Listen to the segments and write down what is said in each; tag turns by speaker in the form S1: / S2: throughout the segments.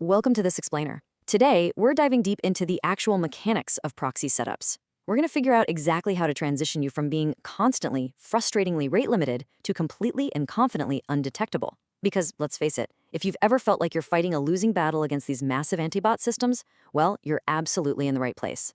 S1: Welcome to this explainer. Today, we're diving deep into the actual mechanics of proxy setups. We're going to figure out exactly how to transition you from being constantly, frustratingly rate limited to completely and confidently undetectable. Because, let's face it, if you've ever felt like you're fighting a losing battle against these massive anti-bot systems, well, you're absolutely in the right place.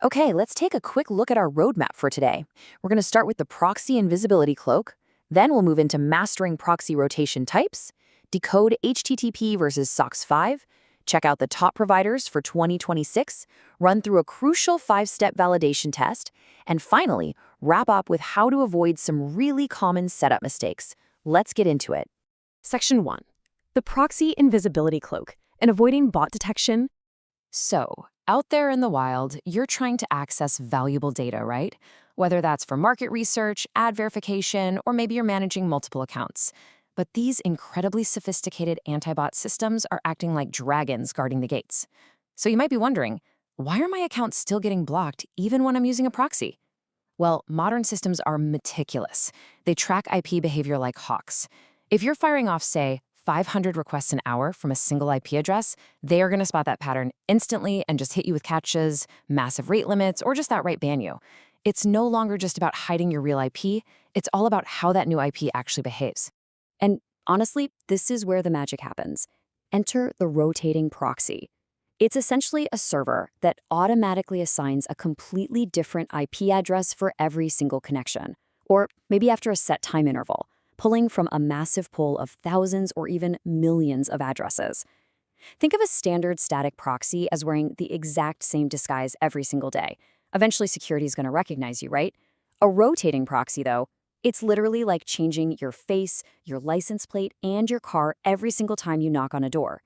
S2: Okay, let's take a quick look at our roadmap for today. We're going to start with the proxy invisibility cloak, then we'll move into mastering proxy rotation types, decode HTTP versus SOCKS 5, check out the top providers for 2026, run through a crucial 5-step validation test, and finally, wrap up with how to avoid some really common setup mistakes. Let's get into it.
S3: Section 1. The Proxy Invisibility Cloak and Avoiding Bot Detection.
S2: So, out there in the wild, you're trying to access valuable data, right? Whether that's for market research, ad verification, or maybe you're managing multiple accounts. But these incredibly sophisticated anti-bot systems are acting like dragons guarding the gates. So you might be wondering, why are my accounts still getting blocked even when I'm using a proxy? Well, modern systems are meticulous. They track IP behavior like hawks. If you're firing off, say, 500 requests an hour from a single IP address, they are going to spot that pattern instantly and just hit you with catches, massive rate limits, or just outright ban you. It's no longer just about hiding your real IP, it's all about how that new IP actually behaves.
S1: And honestly, this is where the magic happens. Enter the rotating proxy. It's essentially a server that automatically assigns a completely different IP address for every single connection, or maybe after a set time interval, pulling from a massive pool of thousands or even millions of addresses. Think of a standard static proxy as wearing the exact same disguise every single day. Eventually, security is going to recognize you, right? A rotating proxy, though, it's literally like changing your face, your license plate, and your car every single time you knock on a door.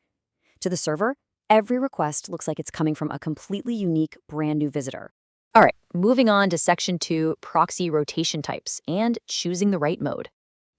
S1: To the server, every request looks like it's coming from a completely unique, brand new visitor. All right, moving on to Section 2, proxy rotation types and choosing the right mode.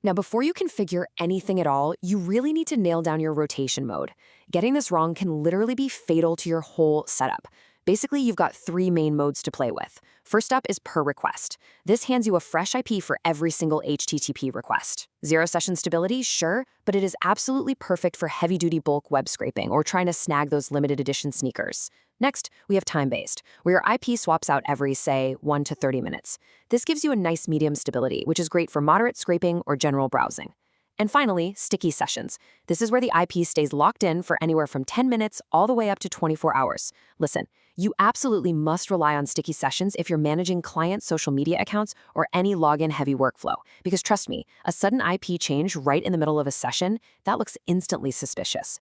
S2: Now, before you configure anything at all, you really need to nail down your rotation mode. Getting this wrong can literally be fatal to your whole setup. Basically, you've got 3 main modes to play with. First up is per request. This hands you a fresh IP for every single HTTP request. 0 session stability, sure, but it is absolutely perfect for heavy-duty bulk web scraping or trying to snag those limited edition sneakers. Next, we have time-based, where your IP swaps out every, say, 1 to 30 minutes. This gives you a nice medium stability, which is great for moderate scraping or general browsing. And finally, sticky sessions. This is where the IP stays locked in for anywhere from 10 minutes all the way up to 24 hours. Listen, you absolutely must rely on sticky sessions if you're managing client social media accounts or any login-heavy workflow. Because trust me, a sudden IP change right in the middle of a session, that looks instantly suspicious.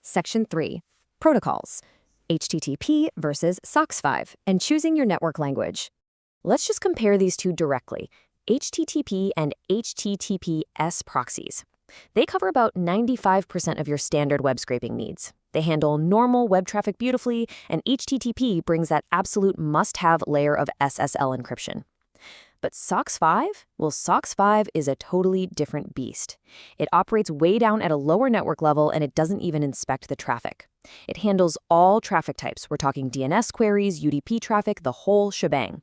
S3: Section 3. Protocols. HTTP versus SOCKS 5 and choosing your network language. Let's just compare these two directly. HTTP and HTTPS proxies. They cover about 95% of your standard web scraping needs. They handle normal web traffic beautifully, and HTTP brings that absolute must-have layer of SSL encryption. But SOCKS 5? Well, SOCKS 5 is a totally different beast. It operates way down at a lower network level, and it doesn't even inspect the traffic. It handles all traffic types. We're talking DNS queries, UDP traffic, the whole shebang.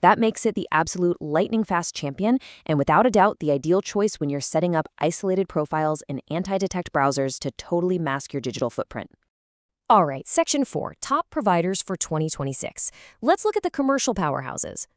S3: That makes it the absolute lightning-fast champion, and without a doubt, the ideal choice when you're setting up isolated profiles in anti-detect browsers to totally mask your digital footprint. All right, Section 4. Top providers for 2026. Let's look at the commercial powerhouses.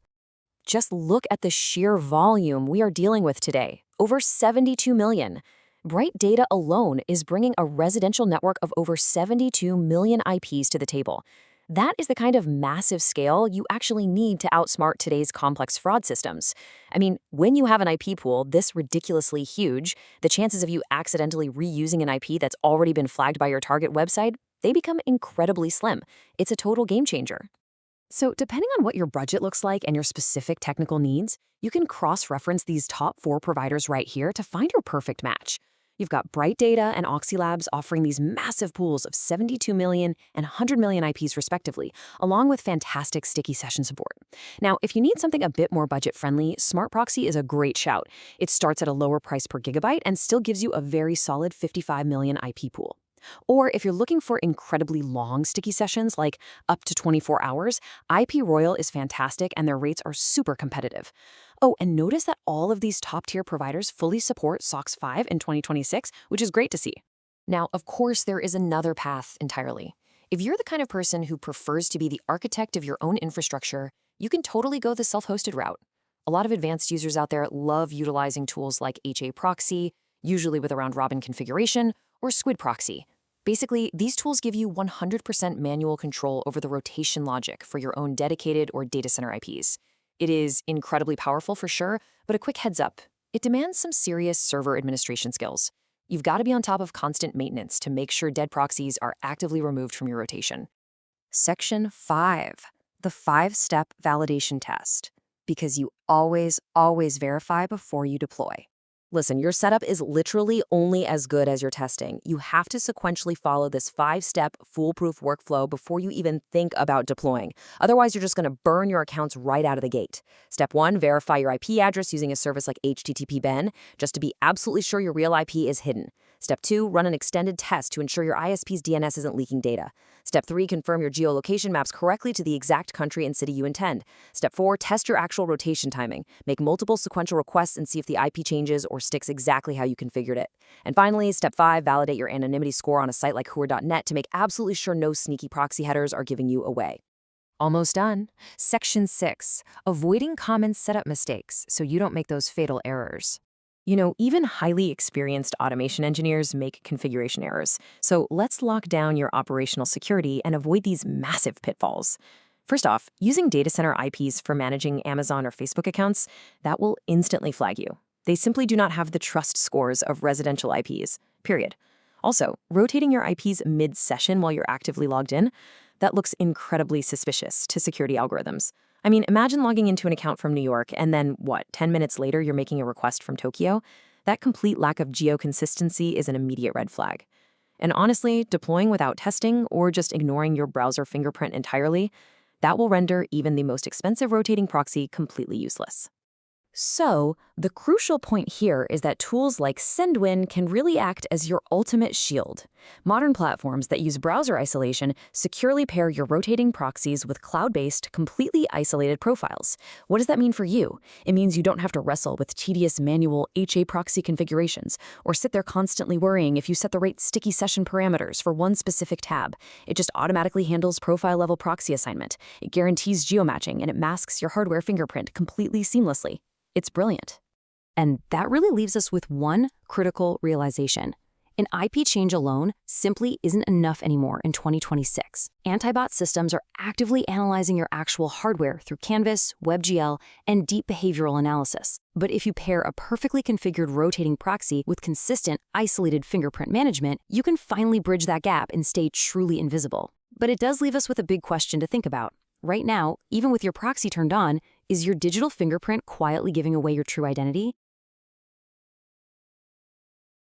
S2: Just look at the sheer volume we are dealing with today. Over 72 million. Bright Data alone is bringing a residential network of over 72 million IPs to the table. That is the kind of massive scale you actually need to outsmart today's complex fraud systems. I mean, when you have an IP pool this ridiculously huge, the chances of you accidentally reusing an IP that's already been flagged by your target website, they become incredibly slim. It's a total game changer. So depending on what your budget looks like and your specific technical needs, you can cross-reference these top 4 providers right here to find your perfect match. You've got Bright Data and Oxy Labs offering these massive pools of 72 million and 100 million IPs respectively, along with fantastic sticky session support. Now, if you need something a bit more budget-friendly, Smart Proxy is a great shout. It starts at a lower price per gigabyte and still gives you a very solid 55 million IP pool. Or if you're looking for incredibly long sticky sessions, like up to 24 hours, IP Royal is fantastic and their rates are super competitive. Oh, and notice that all of these top-tier providers fully support SOCKS 5 in 2026, which is great to see. Now, of course, there is another path entirely. If you're the kind of person who prefers to be the architect of your own infrastructure, you can totally go the self-hosted route. A lot of advanced users out there love utilizing tools like Proxy, usually with a round-robin configuration, or Squid Proxy. Basically, these tools give you 100% manual control over the rotation logic for your own dedicated or data center IPs. It is incredibly powerful for sure, but a quick heads up, it demands some serious server administration skills. You've got to be on top of constant maintenance to make sure dead proxies are actively removed from your rotation.
S1: Section 5, the 5-step validation test, because you always verify before you deploy.
S2: Listen, your setup is literally only as good as your testing. You have to sequentially follow this 5-step foolproof workflow before you even think about deploying. Otherwise, you're just going to burn your accounts right out of the gate. Step 1, verify your IP address using a service like HTTP-Ben, just to be absolutely sure your real IP is hidden. Step 2, run an extended test to ensure your ISP's DNS isn't leaking data. Step 3, confirm your geolocation maps correctly to the exact country and city you intend. Step 4, test your actual rotation timing. Make multiple sequential requests and see if the IP changes or sticks exactly how you configured it. And finally, Step 5, validate your anonymity score on a site like Hoover.net to make absolutely sure no sneaky proxy headers are giving you away.
S3: Almost done. Section 6, avoiding common setup mistakes so you don't make those fatal errors. You know, even highly experienced automation engineers make configuration errors. So let's lock down your operational security and avoid these massive pitfalls. First off, using data center IPs for managing Amazon or Facebook accounts, that will instantly flag you. They simply do not have the trust scores of residential IPs, period. Also, rotating your IPs mid-session while you're actively logged in, that looks incredibly suspicious to security algorithms. I mean, imagine logging into an account from New York and then, 10 minutes later you're making a request from Tokyo? That complete lack of geo-consistency is an immediate red flag. And honestly, deploying without testing or just ignoring your browser fingerprint entirely, that will render even the most expensive rotating proxy completely useless.
S2: So, the crucial point here is that tools like Send.win can really act as your ultimate shield. Modern platforms that use browser isolation securely pair your rotating proxies with cloud-based, completely isolated profiles. What does that mean for you? It means you don't have to wrestle with tedious manual HA proxy configurations or sit there constantly worrying if you set the right sticky session parameters for one specific tab. It just automatically handles profile-level proxy assignment. It guarantees geomatching, and it masks your hardware fingerprint completely seamlessly. It's brilliant. And that really leaves us with one critical realization. An IP change alone simply isn't enough anymore in 2026. Anti-bot systems are actively analyzing your actual hardware through Canvas, WebGL, and deep behavioral analysis. But if you pair a perfectly configured rotating proxy with consistent, isolated fingerprint management, you can finally bridge that gap and stay truly invisible. But it does leave us with a big question to think about. Right now, even with your proxy turned on, is your digital fingerprint quietly giving away your true identity?